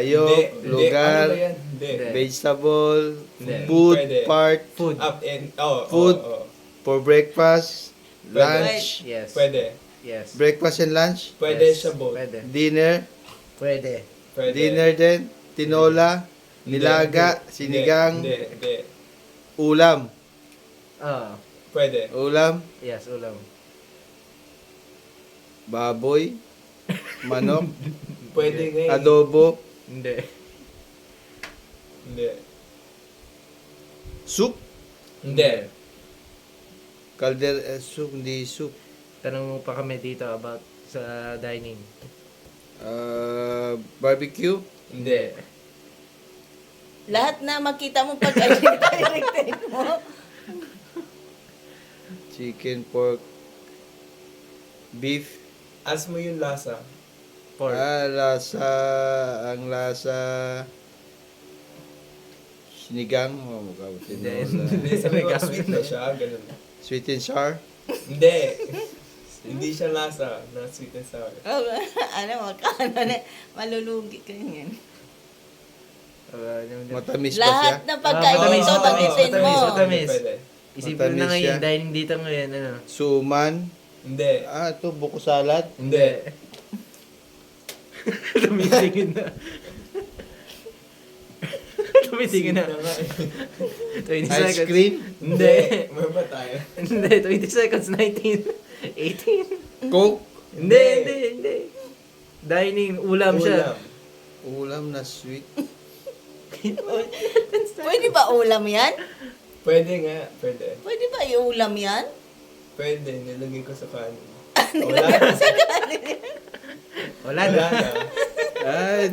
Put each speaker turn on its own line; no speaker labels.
hayop,
Hindi.
lugar,
Ano ba yan? Hindi.
vegetable,
Hindi.
food,
Pwede.
part,
Food.
Up and, oh,
Food.
oh, oh.
for breakfast,
Pwede.
lunch,
Yes.
Pwede.
Yes.
breakfast and lunch,
Pwede
Yes.
sa boat.
Pwede.
dinner,
Pwede.
Pwede.
dinner din, tinola,
Hindi,
nilaga,
hindi,
sinigang,
Hindi.
ulam,
Ah.
Pwede.
ulam,
Yes, ulam.
baboy, manok,
Pwede nga eh.
adobo,
Hindi.
Hindi.
soup,
Hindi.
soup, hindi soup,
Tanong mo pa kami dito about sa dining.
barbecue,
Hindi.
Lahat na makita mo pag directed mo.
chicken, pork, beef,
As mo yung lasa.
Pork.
ang lasa, sinigang,
Hindi.
Hindi, sabi mo, sweet na siya. Ganun.
sweet and sour,
Hindi. Hindi siya lasa na sweet and sour.
Oh, ano, malulugi ka yan.
matamis ba siya?
Lahat ng pagkain
matamis.
ito, tagitin mo.
Matamis.
Pwede.
Isipin mo na
Matamis
ngayon,
siya.
dining dito ngayon, ano?
Suman,
Hindi.
ito, buko salad,
Hindi.
Tumitingin na. Tumitingin na.
Sweet nga eh.
20
ice
seconds.
cream,
Hindi.
May ba tayo?
Hindi, 20 seconds, 19. 18.
coke,
Hindi. Dining, ulam siya.
ulam na sweet,
Pwede ba ulam yan?
Pwede nga. Pwede.
Pwede ba iulam yan?
Pwede. Nilagay ko sa kanin.
Wala
Wala
na.
na.
ay,